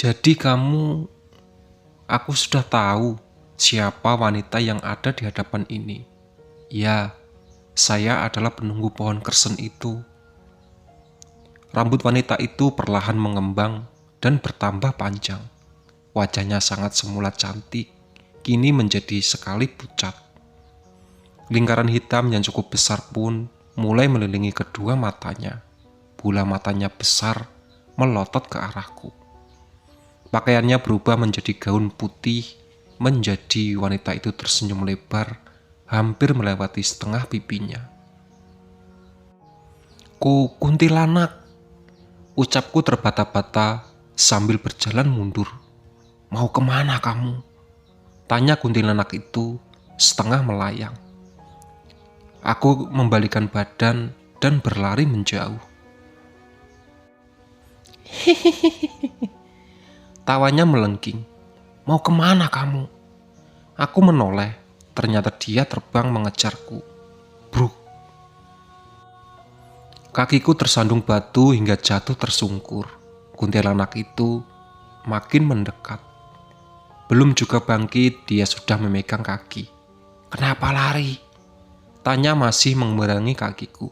Jadi aku sudah tahu siapa wanita yang ada di hadapan ini. Ya, saya adalah penunggu pohon kersen itu. Rambut wanita itu perlahan mengembang dan bertambah panjang. Wajahnya sangat semula cantik, kini menjadi sekali pucat. Lingkaran hitam yang cukup besar pun mulai melilingi kedua matanya. Bola matanya besar, melotot ke arahku. Pakaiannya berubah menjadi gaun putih, menjadi wanita itu tersenyum lebar, hampir melewati setengah pipinya. Kuntilanak, ucapku terbata-bata sambil berjalan mundur. Mau kemana kamu? Tanya kuntilanak itu setengah melayang. Aku membalikan badan dan berlari menjauh. Tawanya melengking. Mau kemana kamu? Aku menoleh. Ternyata dia terbang mengejarku. Bruk. Kakiku tersandung batu hingga jatuh tersungkur. Kuntilanak itu makin mendekat. Belum juga bangkit, dia sudah memegang kaki. Kenapa lari? Tanya masih memerangi kakiku.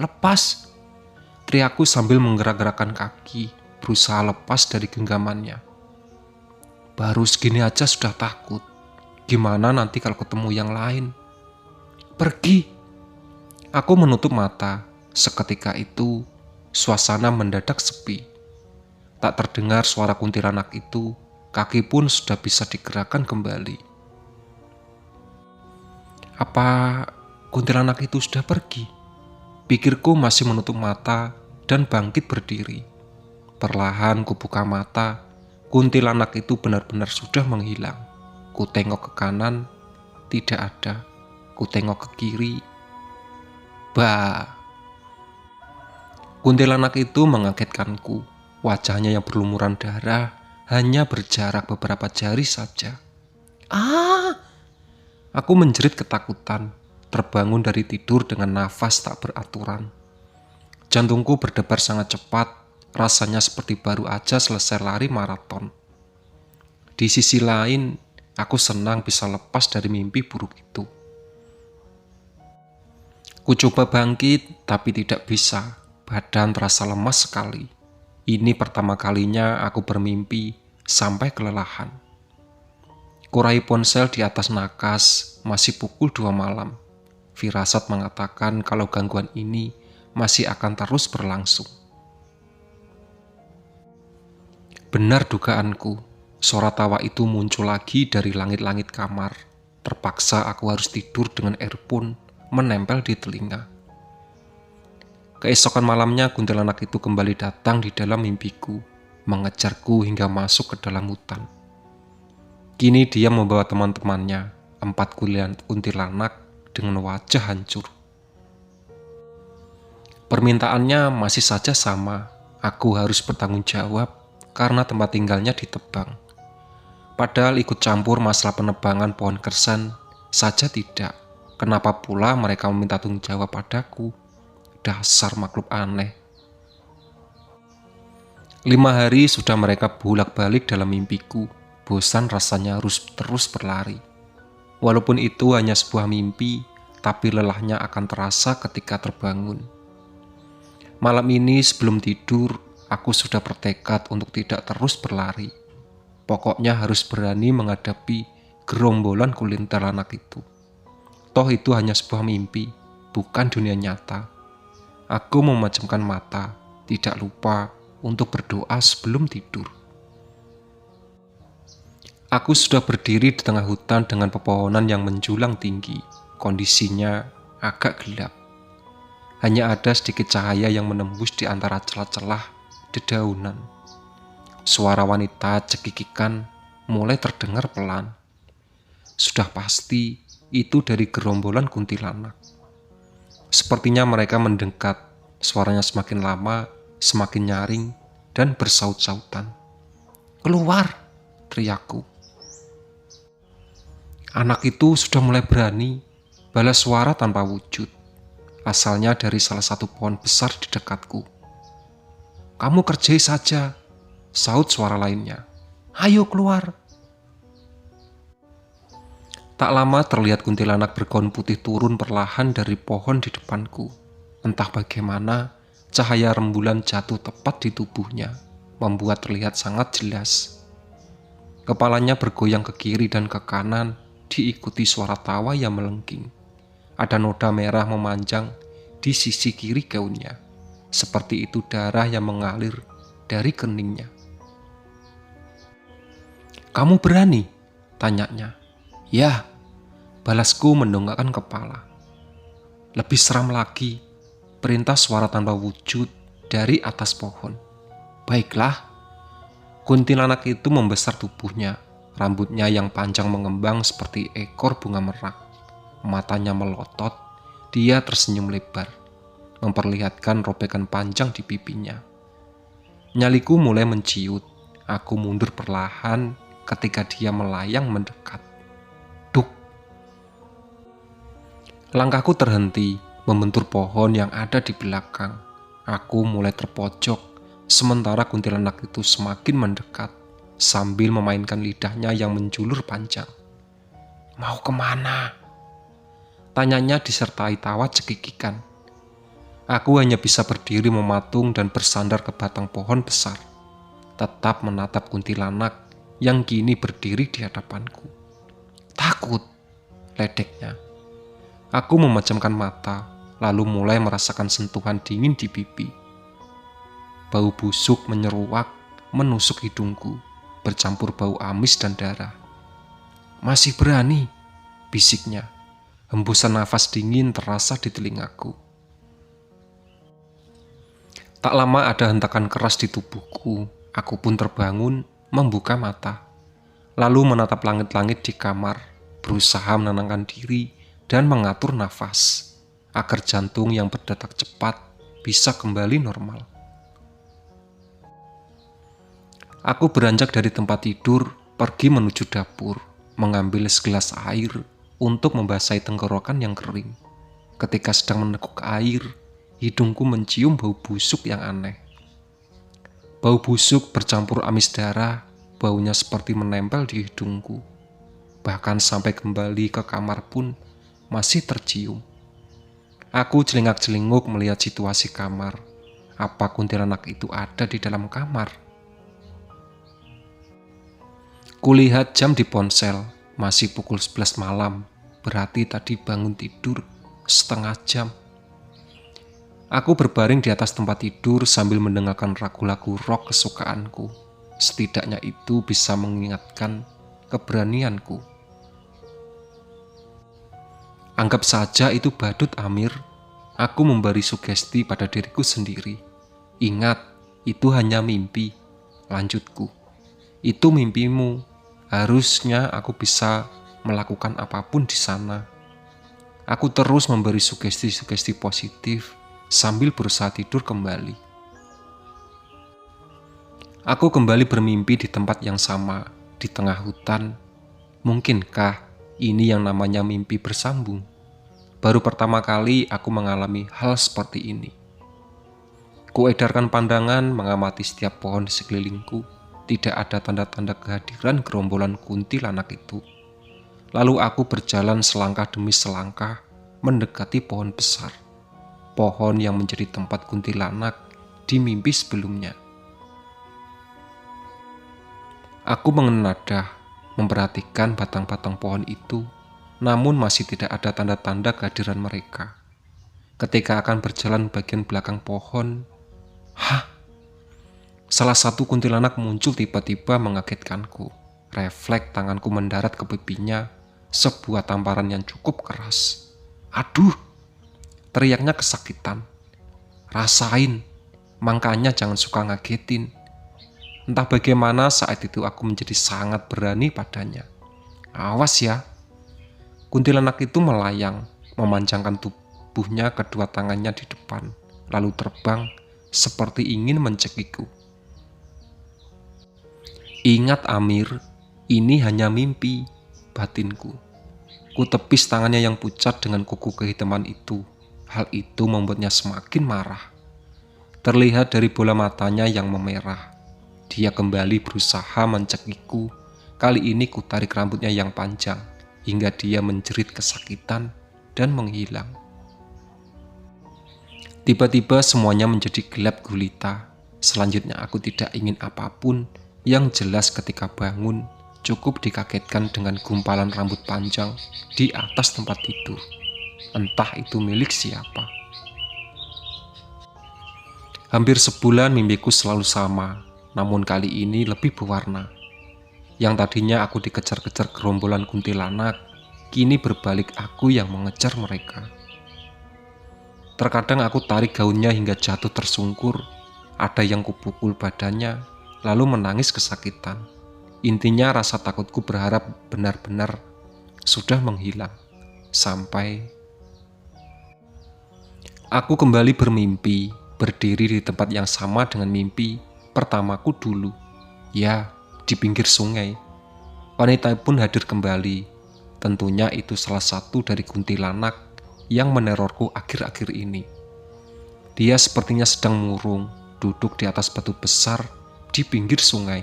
Lepas. Teriakku sambil menggerak-gerakkan kaki, berusaha lepas dari genggamannya. Baru segini aja sudah takut. Gimana nanti kalau ketemu yang lain? Pergi. Aku menutup mata. Seketika itu, suasana mendadak sepi. Tak terdengar suara kuntilanak itu, kaki pun sudah bisa digerakkan kembali. Apa kuntilanak itu sudah pergi? Pikirku masih menutup mata dan bangkit berdiri. Perlahan kubuka mata, kuntilanak itu benar-benar sudah menghilang. Ku tengok ke kanan, tidak ada. Ku tengok ke kiri, bah. Kuntilanak itu mengagetkanku. Wajahnya yang berlumuran darah hanya berjarak beberapa jari saja. Aku menjerit ketakutan, terbangun dari tidur dengan nafas tak beraturan. Jantungku berdebar sangat cepat, rasanya seperti baru aja selesai lari maraton. Di sisi lain, aku senang bisa lepas dari mimpi buruk itu. Ku coba bangkit, tapi tidak bisa. Badan terasa lemas sekali. Ini pertama kalinya aku bermimpi sampai kelelahan. Kurai ponsel di atas nakas, masih pukul 2 malam. Firasat mengatakan kalau gangguan ini masih akan terus berlangsung. Benar dugaanku, suara tawa itu muncul lagi dari langit-langit kamar. Terpaksa aku harus tidur dengan earphone menempel di telinga. Keesokan malamnya kuntilanak itu kembali datang di dalam mimpiku, mengejarku hingga masuk ke dalam hutan. Kini dia membawa teman-temannya, 4 kuntilanak dengan wajah hancur. Permintaannya masih saja sama, aku harus bertanggung jawab karena tempat tinggalnya ditebang. Padahal ikut campur masalah penebangan pohon kersen saja tidak. Kenapa pula mereka meminta tanggung jawab padaku? Dasar makhluk aneh. 5 hari sudah mereka bolak-balik dalam mimpiku. Bosan rasanya harus terus berlari. Walaupun itu hanya sebuah mimpi, tapi lelahnya akan terasa ketika terbangun. Malam ini sebelum tidur, aku sudah bertekad untuk tidak terus berlari. Pokoknya harus berani menghadapi gerombolan kuntilanak itu. Toh itu hanya sebuah mimpi, bukan dunia nyata. Aku memejamkan mata, tidak lupa untuk berdoa sebelum tidur. Aku sudah berdiri di tengah hutan dengan pepohonan yang menjulang tinggi. Kondisinya agak gelap. Hanya ada sedikit cahaya yang menembus di antara celah-celah dedaunan. Suara wanita cekikikan mulai terdengar pelan. Sudah pasti itu dari gerombolan kuntilanak. Sepertinya mereka mendekat. Suaranya semakin lama, semakin nyaring, dan bersaut-sautan. Keluar, teriakku. Anak itu sudah mulai berani, balas suara tanpa wujud. Asalnya dari salah satu pohon besar di dekatku. Kamu kerjai saja, Saut suara lainnya. Ayo keluar. Tak lama terlihat kuntilanak bergaun putih turun perlahan dari pohon di depanku. Entah bagaimana, cahaya rembulan jatuh tepat di tubuhnya, membuat terlihat sangat jelas. Kepalanya bergoyang ke kiri dan ke kanan, diikuti suara tawa yang melengking. Ada noda merah memanjang di sisi kiri gaunnya, seperti itu darah yang mengalir dari keningnya. Kamu berani? Tanyanya. Ya, balasku mendongakkan kepala. Lebih seram lagi, perintah suara tanpa wujud dari atas pohon. Baiklah. Kuntilanak itu membesar tubuhnya, rambutnya yang panjang mengembang seperti ekor bunga merak. Matanya melotot, dia tersenyum lebar, memperlihatkan robekan panjang di pipinya. Nyaliku mulai menciut, aku mundur perlahan ketika dia melayang mendekat. Duk! Langkahku terhenti, membentur pohon yang ada di belakang. Aku mulai terpojok, sementara kuntilanak itu semakin mendekat, sambil memainkan lidahnya yang menjulur panjang. Mau kemana? Tanyanya disertai tawa cekikikan. Aku hanya bisa berdiri mematung dan bersandar ke batang pohon besar, tetap menatap kuntilanak yang kini berdiri di hadapanku. Takut, ledeknya. Aku memejamkan mata, lalu mulai merasakan sentuhan dingin di pipi. Bau busuk menyeruak, menusuk hidungku, bercampur bau amis dan darah. Masih berani, bisiknya. Hembusan nafas dingin terasa di telingaku. Tak lama ada hentakan keras di tubuhku. Aku pun terbangun, membuka mata. Lalu menatap langit-langit di kamar, berusaha menenangkan diri dan mengatur nafas, agar jantung yang berdetak cepat bisa kembali normal. Aku beranjak dari tempat tidur, pergi menuju dapur, mengambil segelas air untuk membasahi tenggorokan yang kering. Ketika sedang meneguk air, hidungku mencium bau busuk yang aneh. Bau busuk bercampur amis darah, baunya seperti menempel di hidungku. Bahkan sampai kembali ke kamar pun masih tercium. Aku celingak-celinguk melihat situasi kamar. Apa kuntilanak itu ada di dalam kamar? Kulihat jam di ponsel, masih pukul 11 malam, berarti tadi bangun tidur setengah jam. Aku berbaring di atas tempat tidur sambil mendengarkan lagu-lagu rock kesukaanku. Setidaknya itu bisa mengingatkan keberanianku. Anggap saja itu badut, Amir. Aku memberi sugesti pada diriku sendiri. Ingat, itu hanya mimpi. Lanjutku. Itu mimpimu. Harusnya aku bisa melakukan apapun di sana. Aku terus memberi sugesti-sugesti positif sambil berusaha tidur kembali. Aku kembali bermimpi di tempat yang sama, di tengah hutan. Mungkinkah ini yang namanya mimpi bersambung? Baru pertama kali aku mengalami hal seperti ini. Kuedarkan pandangan mengamati setiap pohon di sekelilingku. Tidak ada tanda-tanda kehadiran gerombolan kuntilanak itu. Lalu aku berjalan selangkah demi selangkah mendekati pohon besar. Pohon yang menjadi tempat kuntilanak di mimpi sebelumnya. Aku mengenadah, memperhatikan batang-batang pohon itu, namun masih tidak ada tanda-tanda kehadiran mereka. Ketika akan berjalan bagian belakang pohon, salah satu kuntilanak muncul tiba-tiba mengagetkanku. Refleks tanganku mendarat ke pipinya, sebuah tamparan yang cukup keras. Aduh, teriaknya kesakitan. Rasain, makanya jangan suka ngagetin. Entah bagaimana saat itu aku menjadi sangat berani padanya. Awas ya. Kuntilanak itu melayang, memanjangkan tubuhnya, kedua tangannya di depan, lalu terbang seperti ingin mencekikku. Ingat Amir, ini hanya mimpi, batinku. Ku tepis tangannya yang pucat dengan kuku kehitaman itu. Hal itu membuatnya semakin marah. Terlihat dari bola matanya yang memerah. Dia kembali berusaha mencekikku. Kali ini kutarik rambutnya yang panjang hingga dia menjerit kesakitan dan menghilang. Tiba-tiba semuanya menjadi gelap gulita. Selanjutnya aku tidak ingin apapun. Yang jelas ketika bangun, cukup dikagetkan dengan gumpalan rambut panjang di atas tempat tidur. Entah itu milik siapa. Hampir sebulan mimpiku selalu sama, namun kali ini lebih berwarna. Yang tadinya aku dikejar-kejar gerombolan kuntilanak, kini berbalik aku yang mengejar mereka. Terkadang aku tarik gaunnya hingga jatuh tersungkur, ada yang kupukul badannya, lalu menangis kesakitan. Intinya rasa takutku berharap benar-benar sudah menghilang. Sampai aku kembali bermimpi, berdiri di tempat yang sama dengan mimpi pertamaku dulu. Ya, di pinggir sungai. Wanita pun hadir kembali. Tentunya itu salah satu dari kuntilanak yang menerorku akhir-akhir ini. Dia sepertinya sedang murung, duduk di atas batu besar di pinggir sungai.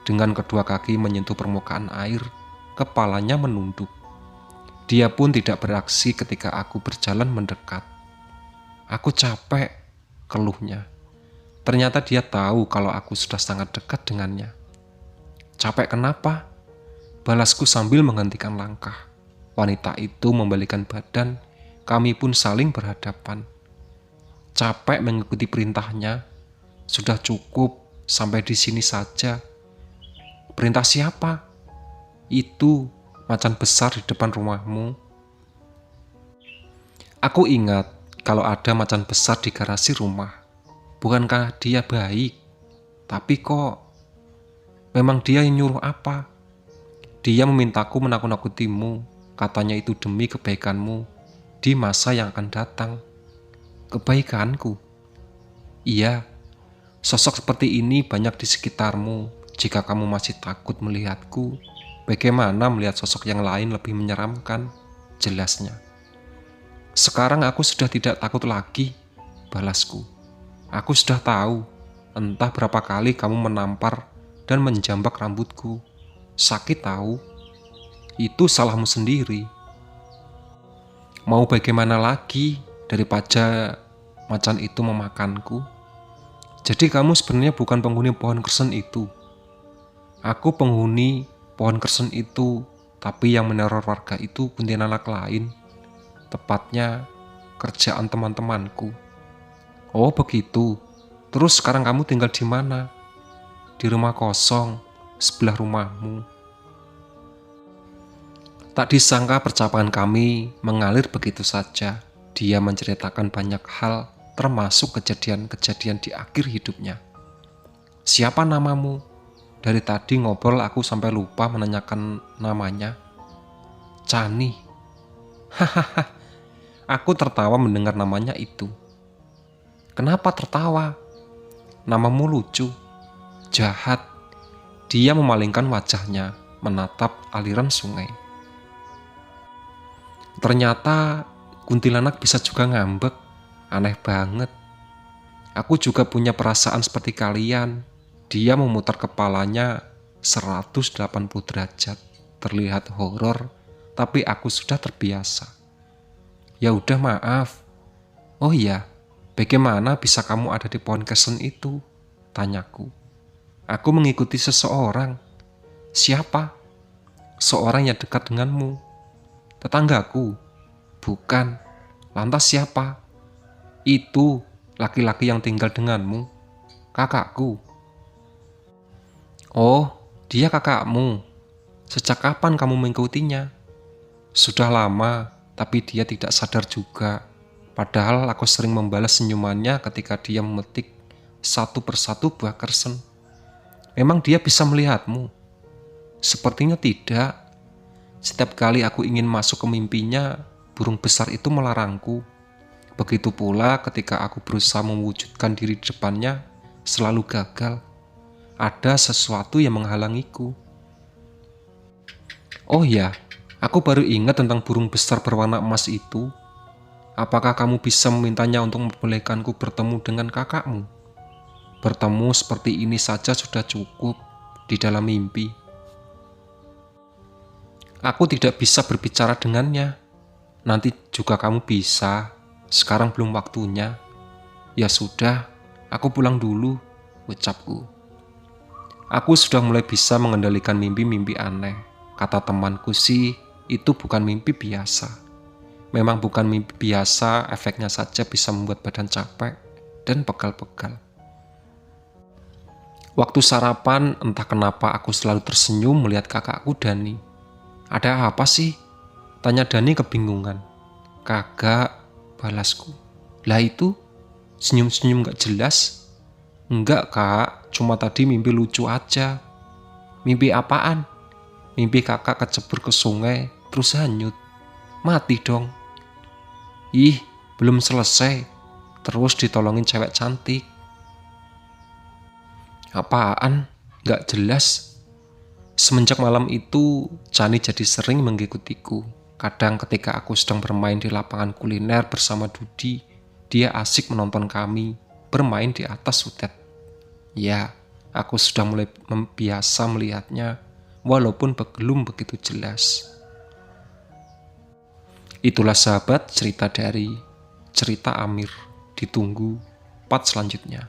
Dengan kedua kaki menyentuh permukaan air, kepalanya menunduk. Dia pun tidak beraksi ketika aku berjalan mendekat. Aku capek, keluhnya. Ternyata dia tahu kalau aku sudah sangat dekat dengannya. Capek kenapa? Balasku sambil menghentikan langkah. Wanita itu membalikkan badan, kami pun saling berhadapan. Capek mengikuti perintahnya. Sudah cukup, sampai di sini saja. Perintah siapa? Itu macan besar di depan rumahmu. Aku ingat kalau ada macan besar di garasi rumah. Bukankah dia baik? Tapi kok memang dia yang nyuruh apa? Dia memintaku menakut-nakutimu. Katanya itu demi kebaikanmu di masa yang akan datang. Kebaikanku? Iya, sosok seperti ini banyak di sekitarmu. Jika kamu masih takut melihatku, bagaimana melihat sosok yang lain lebih menyeramkan? Jelasnya. Sekarang aku sudah tidak takut lagi, balasku. Aku sudah tahu, entah berapa kali kamu menampar dan menjambak rambutku. Sakit tahu, itu salahmu sendiri. Mau bagaimana lagi daripada macan itu memakanku? Jadi kamu sebenarnya bukan penghuni pohon kersen itu. Aku penghuni pohon kersen itu, tapi yang meneror warga itu kuntilanak lain. Tepatnya kerjaan teman-temanku. Oh begitu. Terus sekarang kamu tinggal di mana? Di rumah kosong, sebelah rumahmu. Tak disangka percakapan kami mengalir begitu saja. Dia menceritakan banyak hal, termasuk kejadian-kejadian di akhir hidupnya. Siapa namamu? Dari tadi ngobrol aku sampai lupa menanyakan namanya. Chani. Hahaha. Aku tertawa mendengar namanya itu. Kenapa tertawa? Namamu lucu. Jahat. Dia memalingkan wajahnya, menatap aliran sungai. Ternyata kuntilanak bisa juga ngambek. Aneh banget. Aku juga punya perasaan seperti kalian. Dia memutar kepalanya 180 derajat. Terlihat horor, tapi aku sudah terbiasa. Ya udah maaf. Oh iya, bagaimana bisa kamu ada di pohon kersen itu? Tanyaku. Aku mengikuti seseorang. Siapa? Seorang yang dekat denganmu. Tetanggaku. Bukan. Lantas siapa? Itu laki-laki yang tinggal denganmu. Kakakku. Oh, dia kakakmu. Sejak kapan kamu mengikutinya? Sudah lama, tapi dia tidak sadar juga. Padahal aku sering membalas senyumannya ketika dia memetik satu persatu buah kersen. Memang dia bisa melihatmu? Sepertinya tidak. Setiap kali aku ingin masuk ke mimpinya, burung besar itu melarangku. Begitu pula ketika aku berusaha mewujudkan diri di depannya, selalu gagal. Ada sesuatu yang menghalangiku. Oh ya, aku baru ingat tentang burung besar berwarna emas itu. Apakah kamu bisa memintanya untuk membolehkanku bertemu dengan kakakmu? Bertemu seperti ini saja sudah cukup di dalam mimpi. Aku tidak bisa berbicara dengannya. Nanti juga kamu bisa. Sekarang belum waktunya. Ya sudah, aku pulang dulu, ucapku. Aku sudah mulai bisa mengendalikan mimpi-mimpi aneh. Kata temanku sih, itu bukan mimpi biasa. Memang bukan mimpi biasa, efeknya saja bisa membuat badan capek dan pegal-pegal. Waktu sarapan, entah kenapa aku selalu tersenyum melihat kakakku Dani. Ada apa sih? Tanya Dani kebingungan. Kagak, balasku. Lah itu, senyum-senyum gak jelas. Enggak kak, cuma tadi mimpi lucu aja. Mimpi apaan? Mimpi kakak kecebur ke sungai, terus hanyut. Mati dong. Ih, belum selesai. Terus ditolongin cewek cantik. Apaan? Gak jelas. Semenjak malam itu, Chani jadi sering mengikutiku. Kadang ketika aku sedang bermain di lapangan kuliner bersama Dudi, dia asik menonton kami bermain di atas sutet. Ya, aku sudah mulai biasa melihatnya, walaupun belum begitu jelas. Itulah sahabat cerita dari Cerita Amir. Ditunggu part selanjutnya.